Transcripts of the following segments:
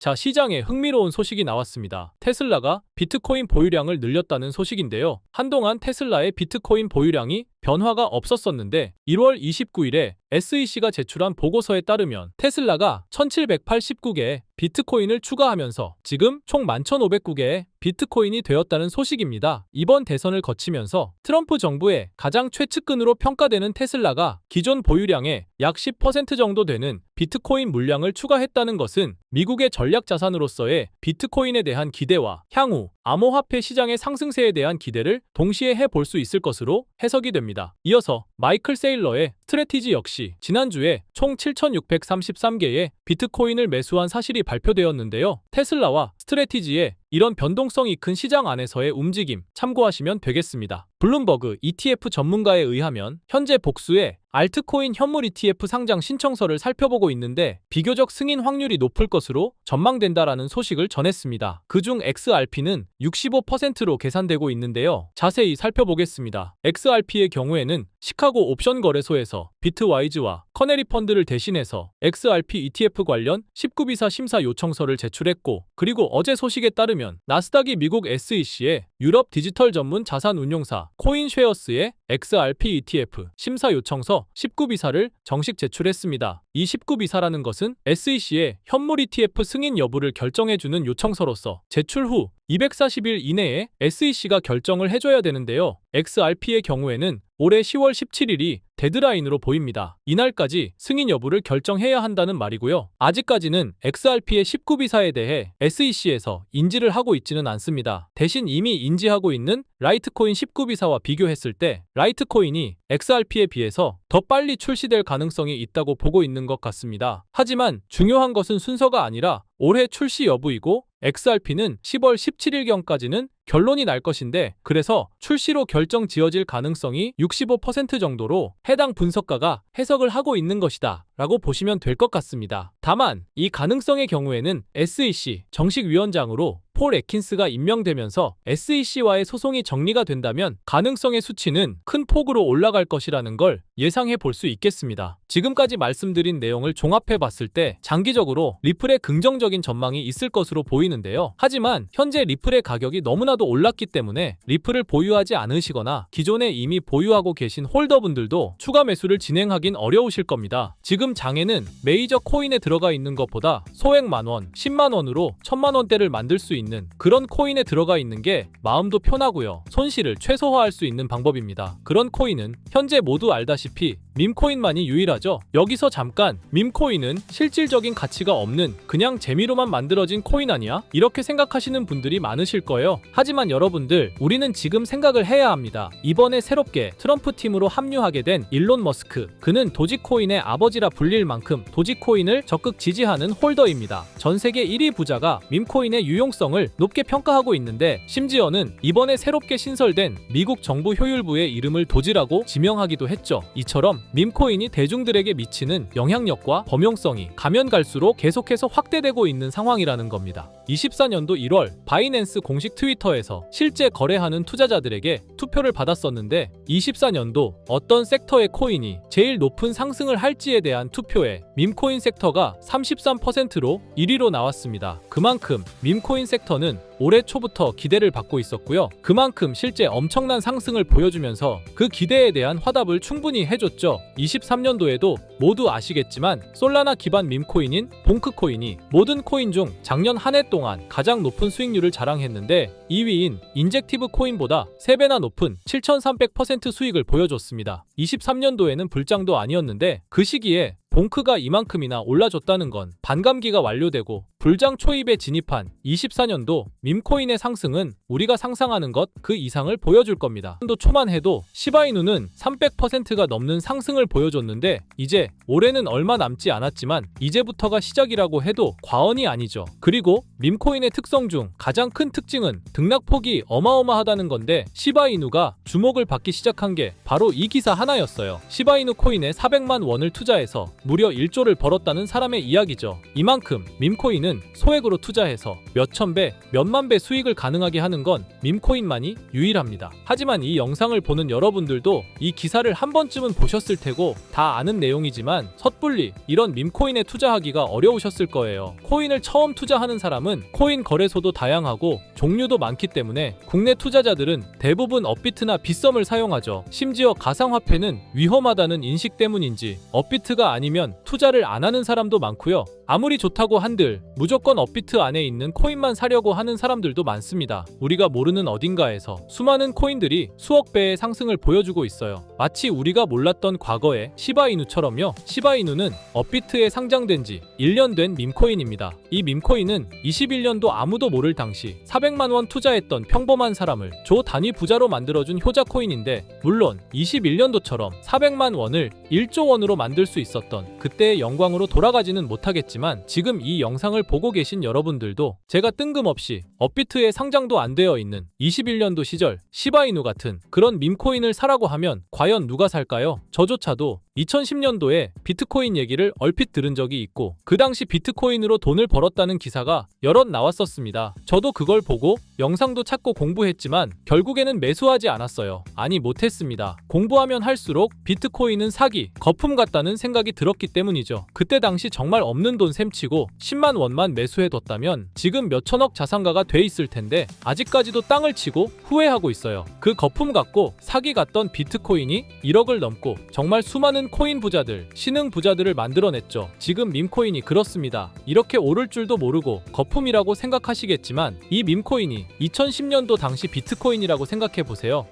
자, 시장에 흥미로운 소식이 나왔습니다. 테슬라가 비트코인 보유량을 늘렸다는 소식인데요. 한동안 테슬라의 비트코인 보유량이 변화가 없었었는데 1월 29일에 SEC가 제출한 보고서에 따르면 테슬라가 1789개의 비트코인을 추가하면서 지금 총 11,509개의 비트코인이 되었다는 소식입니다. 이번 대선을 거치면서 트럼프 정부의 가장 최측근으로 평가되는 테슬라가 기존 보유량의 약 10% 정도 되는 비트코인 물량을 추가했다는 것은 미국의 전략 자산으로서의 비트코인에 대한 기대와 향후 암호화폐 시장의 상승세에 대한 기대를 동시에 해볼 수 있을 것으로 해석이 됩니다. 이어서 마이클 세일러의 스트래티지 역시 지난주에 총 7,633개의 비트코인을 매수한 사실이 발표되었는데요. 테슬라와 스트래티지의 이런 변동성이 큰 시장 안에서의 움직임 참고하시면 되겠습니다. 블룸버그 ETF 전문가에 의하면 현재 복수의 알트코인 현물 ETF 상장 신청서를 살펴보고 있는데 비교적 승인 확률이 높을 것으로 전망된다라는 소식을 전했습니다. 그중 XRP는 65%로 계산되고 있는데요. 자세히 살펴보겠습니다. XRP의 경우에는 시카고 옵션 거래소에서 비트와이즈와 커네리 펀드를 대신해서 XRP ETF 관련 19비사 심사 요청서를 제출했고, 그리고 어제 소식에 따르면 나스닥이 미국 SEC에 유럽 디지털 전문 자산 운용사 코인쉐어스의 XRP ETF 심사 요청서 19비사를 정식 제출했습니다. 이 19비사라는 것은 SEC의 현물 ETF 승인 여부를 결정해주는 요청서로서 제출 후 240일 이내에 SEC가 결정을 해줘야 되는데요. XRP의 경우에는 올해 10월 17일이 데드라인으로 보입니다. 이날까지 승인 여부를 결정해야 한다는 말이고요. 아직까지는 XRP의 19비사에 대해 SEC에서 인지를 하고 있지는 않습니다. 대신 이미 인지하고 있는 라이트코인 19비사와 비교했을 때 라이트코인이 XRP에 비해서 더 빨리 출시될 가능성이 있다고 보고 있는 것 같습니다. 하지만 중요한 것은 순서가 아니라 올해 출시 여부이고, XRP는 10월 17일경까지는 결론이 날 것인데, 그래서 출시로 결정 지어질 가능성이 65% 정도로 해당 분석가가 해석을 하고 있는 것이다 라고 보시면 될 것 같습니다. 다만 이 가능성의 경우에는 SEC 정식 위원장으로 폴 애킨스가 임명되면서 SEC와의 소송이 정리가 된다면 가능성의 수치는 큰 폭으로 올라갈 것이라는 걸 예상해 볼 수 있겠습니다. 지금까지 말씀드린 내용을 종합해 봤을 때 장기적으로 리플의 긍정적인 전망이 있을 것으로 보이는데요. 하지만 현재 리플의 가격이 너무나도 올랐기 때문에 리플을 보유하지 않으시거나 기존에 이미 보유하고 계신 홀더분들도 추가 매수를 진행하긴 어려우실 겁니다. 지금 장에는 메이저 코인에 들어가 있는 것보다 소액 만원, 10만원으로 1000만원대를 만들 수 있는 그런 코인에 들어가 있는 게 마음도 편하고요. 손실을 최소화할 수 있는 방법입니다. 그런 코인은 현재 모두 알다시피 밈코인만이 유일하죠. 여기서 잠깐, 밈코인은 실질적인 가치가 없는 그냥 재미로만 만들어진 코인 아니야? 이렇게 생각하시는 분들이 많으실 거예요. 하지만 여러분들, 우리는 지금 생각을 해야 합니다. 이번에 새롭게 트럼프 팀으로 합류하게 된 일론 머스크, 그는 도지코인의 아버지라 불릴 만큼 도지코인을 적극 지지하는 홀더입니다. 전 세계 1위 부자가 밈코인의 유용성을 높게 평가하고 있는데, 심지어는 이번에 새롭게 신설된 미국 정부 효율부의 이름을 도지라고 지명하기도 했죠. 이처럼 밈코인이 대중들에게 미치는 영향력과 범용성이 가면 갈수록 계속해서 확대되고 있는 상황이라는 겁니다. 24년도 1월 바이낸스 공식 트위터에서 실제 거래하는 투자자들에게 투표를 받았었는데, 24년도 어떤 섹터의 코인이 제일 높은 상승을 할지에 대한 투표에 밈코인 섹터가 33%로 1위로 나왔습니다. 그만큼 밈코인 섹터는 올해 초부터 기대를 받고 있었고요. 그만큼 실제 엄청난 상승을 보여주면서 그 기대에 대한 화답을 충분히 해줬죠. 23년도에도 모두 아시겠지만 솔라나 기반 밈코인인 봉크코인이 모든 코인 중 작년 한 해 동안 가장 높은 수익률을 자랑했는데, 2위인 인젝티브 코인보다 3배나 높은 7300% 수익을 보여줬습니다. 23년도에는 불장도 아니었는데 그 시기에 봉크가 이만큼이나 올라줬다는 건 반감기가 완료되고 불장 초입에 진입한 24년도 밈코인의 상승은 우리가 상상하는 것 그 이상을 보여줄 겁니다. 또 초만 해도 시바이누는 300%가 넘는 상승을 보여줬는데, 이제 올해는 얼마 남지 않았지만 이제부터가 시작이라고 해도 과언이 아니죠. 그리고 밈코인의 특성 중 가장 큰 특징은 등락폭이 어마어마하다는 건데, 시바이누가 주목을 받기 시작한 게 바로 이 기사 하나였어요. 시바이누 코인에 400만 원을 투자해서 무려 1조를 벌었다는 사람의 이야기죠. 이만큼 밈코인은 밈코인은 소액으로 투자해서 몇천 배, 몇만 배 수익을 가능하게 하는 건 밈코인만이 유일합니다. 하지만 이 영상을 보는 여러분들도 이 기사를 한 번쯤은 보셨을 테고 다 아는 내용이지만 섣불리 이런 밈코인에 투자하기가 어려우셨을 거예요. 코인을 처음 투자하는 사람은 코인 거래소도 다양하고 종류도 많기 때문에 국내 투자자들은 대부분 업비트나 빗썸을 사용하죠. 심지어 가상화폐는 위험하다는 인식 때문인지 업비트가 아니면 투자를 안 하는 사람도 많고요. 아무리 좋다고 한들 무조건 업비트 안에 있는 코인만 사려고 하는 사람들도 많습니다. 우리가 모르는 어딘가에서 수많은 코인들이 수억 배의 상승을 보여주고 있어요. 마치 우리가 몰랐던 과거의 시바이누처럼요. 시바이누는 업비트에 상장된 지 1년 된 밈코인입니다. 이 밈코인은 21년도 아무도 모를 당시 400만 원 투자했던 평범한 사람을 조 단위 부자로 만들어준 효자 코인인데, 물론 21년도처럼 400만 원을 1조 원으로 만들 수 있었던 그때의 영광으로 돌아가지는 못하겠지만, 지금 이 영상을 보고 계신 여러분들도 제가 뜬금없이 업비트에 상장도 안 되어 있는 21년도 시절 시바이누 같은 그런 밈코인을 사라고 하면 과연 누가 살까요? 저조차도 2010년도에 비트코인 얘기를 얼핏 들은 적이 있고 그 당시 비트코인으로 돈을 벌었다는 기사가 여럿 나왔었습니다. 저도 그걸 보고 영상도 찾고 공부했지만 결국에는 매수하지 않았어요. 아니, 못했습니다. 공부하면 할수록 비트코인은 사기, 거품 같다는 생각이 들었기 때문이죠. 그때 당시 정말 없는 돈 셈치고 10만 원만 매수해뒀다면 지금 몇천억 자산가가 돼 있을 텐데 아직까지도 땅을 치고 후회하고 있어요. 그 거품 같고 사기 같던 비트코인이 1억을 넘고 정말 수많은 코인 부자들, 신흥 부자들을 만들어냈죠. 지금 밈코인이 그렇습니다. 이렇게 오를 줄도 모르고 거품이라고 생각하시겠지만 이 밈코인이 2010년도 당시 비트코인이라고 생각해보세요.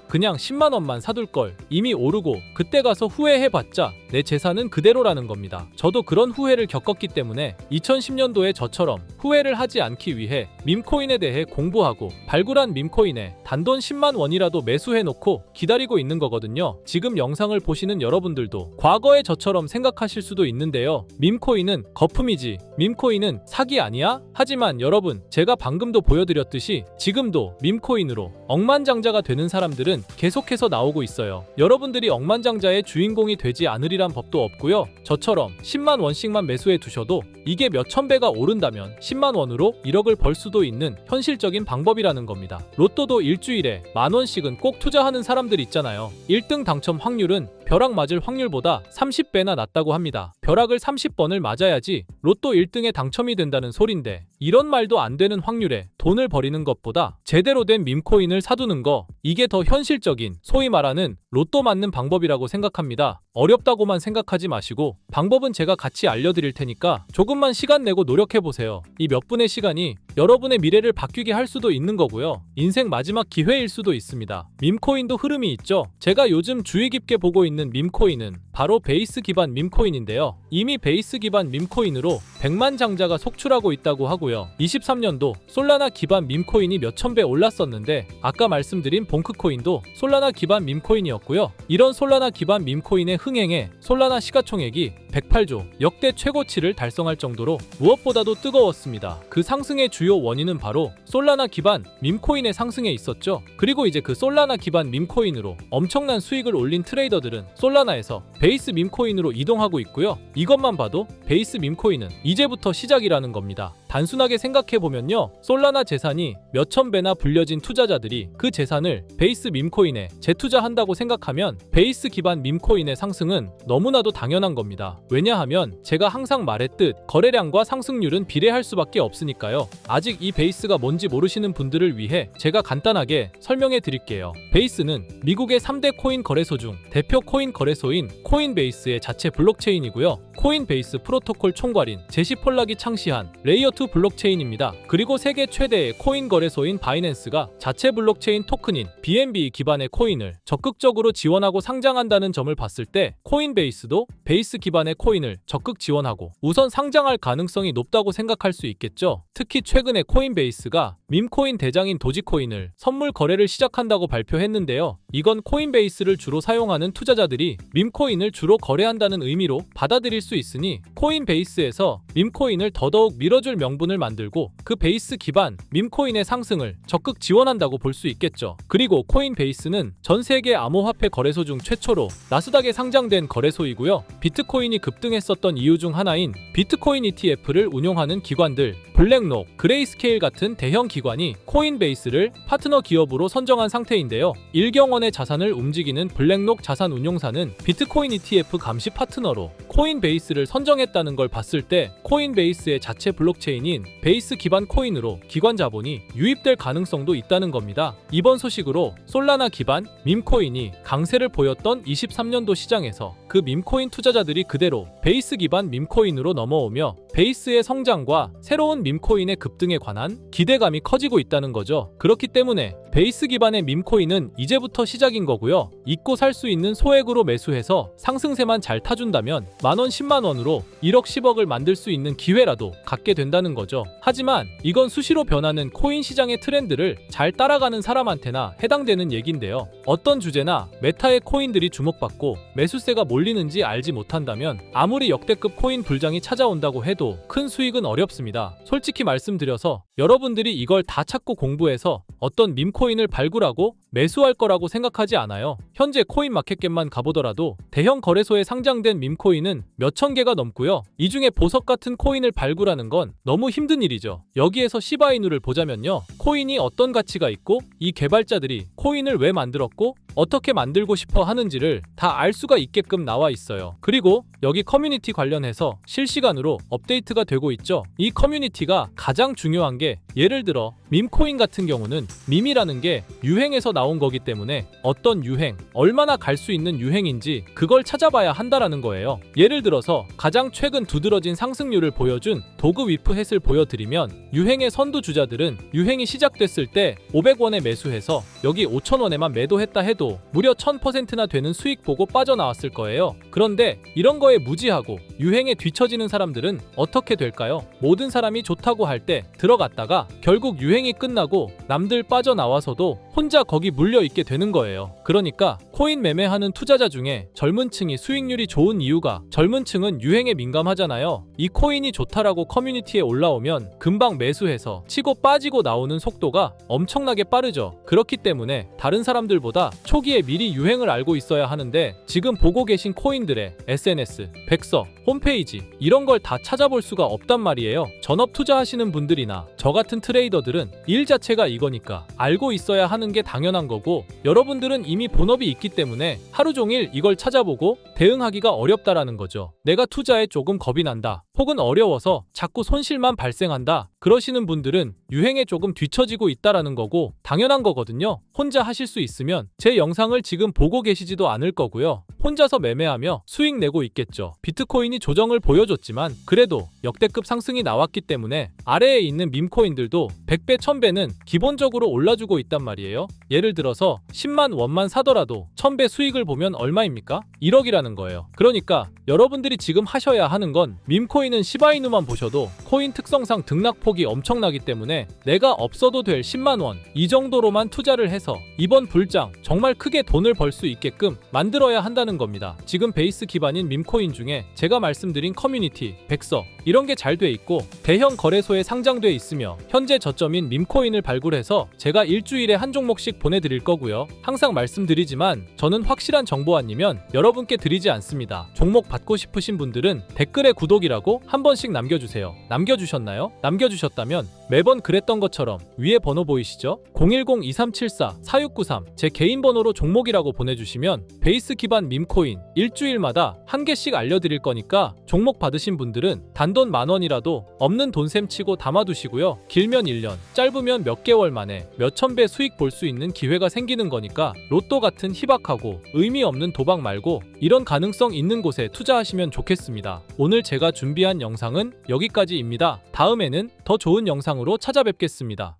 그냥 10만 원만 사둘 걸. 이미 오르고 그때 가서 후회해봤자 내 재산은 그대로라는 겁니다. 저도 그런 후회를 겪었기 때문에 2010년도에 저처럼 후회를 하지 않기 위해 밈코인에 대해 공부하고 발굴한 밈코인에 단돈 10만 원이라도 매수해놓고 기다리고 있는 거거든요. 지금 영상을 보시는 여러분들도 과거의 저처럼 생각하실 수도 있는데요. 밈코인은 거품이지 밈코인은 사기 아니야? 하지만 여러분, 제가 방금도 보여드렸듯이 지금도 밈코인으로 억만장자가 되는 사람들은 계속해서 나오고 있어요. 여러분들이 억만장자의 주인공이 되지 않으리란 법도 없고요. 저처럼 10만 원씩만 매수해 두셔도 이게 몇천 배가 오른다면 10만 원으로 1억을 벌 수도 있는 현실적인 방법이라는 겁니다. 로또도 일주일에 만 원씩은 꼭 투자하는 사람들 있잖아요. 1등 당첨 확률은 벼락 맞을 확률보다 30배나 낮다고 합니다. 벼락을 30번을 맞아야지 로또 1등에 당첨이 된다는 소린데, 이런 말도 안 되는 확률에 돈을 버리는 것보다 제대로 된 밈코인을 사두는 거, 이게 더 현실적인 소위 말하는 로또 맞는 방법이라고 생각합니다. 어렵다고만 생각하지 마시고 방법은 제가 같이 알려드릴 테니까 조금만 시간 내고 노력해보세요. 이 몇 분의 시간이 여러분의 미래를 바뀌게 할 수도 있는 거고요. 인생 마지막 기회일 수도 있습니다. 밈코인도 흐름이 있죠. 제가 요즘 주의 깊게 보고 있는 밈코인은 바로 베이스 기반 밈코인인데요. 이미 베이스 기반 밈코인으로 100만 장자가 속출하고 있다고 하고요. 23년도 솔라나 기반 밈코인이 몇천 배 올랐었는데, 아까 말씀드린 봉크코인도 솔라나 기반 밈코인이었고요. 이런 솔라나 기반 밈코인의 흥행에 솔라나 시가총액이 108조, 역대 최고치를 달성할 정도로 무엇보다도 뜨거웠습니다. 그 상승의 주요 원인은 바로 솔라나 기반 밈코인의 상승에 있었죠. 그리고 이제 그 솔라나 기반 밈코인으로 엄청난 수익을 올린 트레이더들은 솔라나에서 베이스 밈코인으로 이동하고 있고요. 이것만 봐도 베이스 밈코인은 이제부터 시작이라는 겁니다. 단순하게 생각해보면요, 솔라나 재산이 몇천 배나 불려진 투자자들이 그 재산을 베이스 밈코인에 재투자한다고 생각하면 베이스 기반 밈코인의 상승은 너무나도 당연한 겁니다. 왜냐하면 제가 항상 말했듯 거래량과 상승률은 비례할 수밖에 없으니까요. 아직 이 베이스가 뭔지 모르시는 분들을 위해 제가 간단하게 설명해 드릴게요. 베이스는 미국의 3대 코인 거래소 중 대표 코인 거래소인 코인베이스의 자체 블록체인이고요. 코인베이스 프로토콜 총괄인 제시 폴락이 창시한 레이어2 블록체인입니다. 그리고 세계 최대의 코인 거래소인 바이낸스가 자체 블록체인 토큰인 BNB 기반의 코인을 적극적으로 지원하고 상장한다는 점을 봤을 때 코인베이스도 베이스 기반의 코인을 적극 지원하고 우선 상장할 가능성이 높다고 생각할 수 있겠죠. 특히 최근에 코인베이스가 밈코인 대장인 도지코인을 선물 거래를 시작한다고 발표했는데요. 이건 코인베이스를 주로 사용하는 투자자들이 밈코인을 주로 거래한다는 의미로 받아들일 수 있으니 코인베이스에서 밈코인을 더더욱 밀어줄 명분을 만들고 그 베이스 기반 밈코인의 상승을 적극 지원한다고 볼 수 있겠죠. 그리고 코인베이스는 전 세계 암호화폐 거래소 중 최초로 나스닥에 상장된 거래소이고요. 비트코인이 급등했었던 이유 중 하나인 비트코인 ETF를 운용하는 기관들, 블랙록, 그레이스케일 같은 대형 기관이 코인베이스를 파트너 기업으로 선정한 상태인데요. 1경 원의 자산을 움직이는 블랙록 자산운용사는 비트코인 ETF 감시 파트너로 코인베이스를 선정했다는 걸 봤을 때 코인베이스의 자체 블록체인인 베이스 기반 코인으로 기관 자본이 유입될 가능성도 있다는 겁니다. 이번 소식으로 솔라나 기반 밈코인이 강세를 보였던 23년도 시장에서 그 밈코인 투자자들이 그대로 베이스 기반 밈코인으로 넘어오며 베이스의 성장과 새로운 밈코인의 급등에 관한 기대감이 커지고 있다는 거죠. 그렇기 때문에 베이스 기반의 밈코인은 이제부터 시작인 거고요. 잊고 살 수 있는 소액으로 매수해서 상승세만 잘 타준다면 만원 10만원으로 1억 10억을 만들 수 있는 기회라도 갖게 된다는 거죠. 하지만 이건 수시로 변하는 코인 시장의 트렌드를 잘 따라가는 사람한테나 해당되는 얘긴데요. 어떤 주제나 메타의 코인들이 주목받고 매수세가 몰리는지 알지 못한다면 아무리 역대급 코인 불장이 찾아온다고 해도 큰 수익은 어렵습니다. 솔직히 말씀드려서 여러분들이 이걸 다 찾고 공부해서 어떤 밈코인을 발굴하고 매수할 거라고 생각하지 않아요. 현재 코인마켓겟만 가보더라도 대형 거래소에 상장된 밈코인은 몇천 개가 넘고요. 이 중에 보석 같은 코인을 발굴하는 건 너무 힘든 일이죠. 여기에서 시바이누를 보자면요. 코인이 어떤 가치가 있고 이 개발자들이 코인을 왜 만들었고 어떻게 만들고 싶어 하는지를 다 알 수가 있게끔 나와 있어요. 그리고 여기 커뮤니티 관련해서 실시간으로 업데이트가 되고 있죠. 이 커뮤니티가 가장 중요한 게 예를 들어 밈코인 같은 경우는 밈이라는 게 유행에서 나온 거기 때문에 어떤 유행, 얼마나 갈 수 있는 유행인지 그걸 찾아봐야 한다라는 거예요. 예를 들어서 가장 최근 두드러진 상승률을 보여준 도그 위프햇을 보여드리면 유행의 선두주자들은 유행이 시작됐을 때 500원에 매수해서 여기 5,000원에만 매도했다 해도 무려 1000%나 되는 수익 보고 빠져나왔을 거예요. 그런데 이런 거에 무지하고 유행에 뒤처지는 사람들은 어떻게 될까요? 모든 사람이 좋다고 할 때 들어갔다가 결국 유행이 끝나고 남들 빠져나와서도 혼자 거기 물려있게 되는 거예요. 그러니까 코인 매매하는 투자자 중에 젊은 층이 수익률이 좋은 이유가 젊은 층은 유행에 민감하잖아요. 이 코인이 좋다라고 커뮤니티에 올라오면 금방 매수해서 치고 빠지고 나오는 속도가 엄청나게 빠르죠. 그렇기 때문에 다른 사람들보다 초기에 미리 유행을 알고 있어야 하는데 지금 보고 계신 코인들의 SNS, 백서, 홈페이지 이런 걸 다 찾아볼 수가 없단 말이에요. 전업 투자하시는 분들이나 저 같은 트레이더들은 일 자체가 이거니까 알고 있어야 하는 게 당연한 거고 여러분들은 이미 본업이 있기 때문에 하루 종일 이걸 찾아보고 대응하기가 어렵다라는 거죠. 내가 투자에 조금 겁이 난다. 혹은 어려워서 자꾸 손실만 발생한다. 그러시는 분들은 유행에 조금 뒤처지고 있다라는 거고 당연한 거거든요. 혼자 하실 수 있으면 제 영상을 지금 보고 계시지도 않을 거고요. 혼자서 매매하며 수익 내고 있겠죠. 비트코인이 조정을 보여줬지만 그래도 역대급 상승이 나왔기 때문에 아래에 있는 밈코인들도 100배, 1000배는 기본적으로 올라주고 있단 말이에요. 예를 들어서 10만 원만 사더라도 1000배 수익을 보면 얼마입니까? 1억이라는 거예요. 그러니까 여러분들이 지금 하셔야 하는 건 밈코인은 시바이누만 보셔도 코인 특성상 등락폭이 엄청나기 때문에 내가 없어도 될 10만 원 이 정도로만 투자를 해서 이번 불장 정말 크게 돈을 벌 수 있게끔 만들어야 한다는 겁니다. 지금 베이스 기반인 밈코인 중에 제가 말씀드린 커뮤니티, 백서 이런 게 잘 돼 있고 대형 거래소에 상장돼 있으며 현재 저점인 밈코인을 발굴해서 제가 일주일에 한 종목씩 보내드릴 거고요. 항상 말씀드리지만 저는 확실한 정보 아니면 여러분께 드리지 않습니다. 종목 받고 싶으신 분들은 댓글에 구독이라고 한 번씩 남겨주세요. 남겨주셨나요? 남겨주셨다면 매번 그랬던 것처럼 위에 번호 보이시죠? 010-2374-4693 제 개인 번호로 종목이라고 보내주시면 베이스 기반 밈코인 일주일마다 한 개씩 알려드릴 거니까 종목 받으신 분들은 단돈 10,000원이라도 없는 돈셈 치고 담아두시고요. 길면 1년, 짧으면 몇 개월 만에 몇천 배 수익 볼 수 있는 기회가 생기는 거니까 로또 같은 희박하고 의미 없는 도박 말고 이런 가능성 있는 곳에 투자하시면 좋겠습니다. 오늘 제가 준비한 영상은 여기까지입니다. 다음에는 더 좋은 영상으로 찾아뵙겠습니다.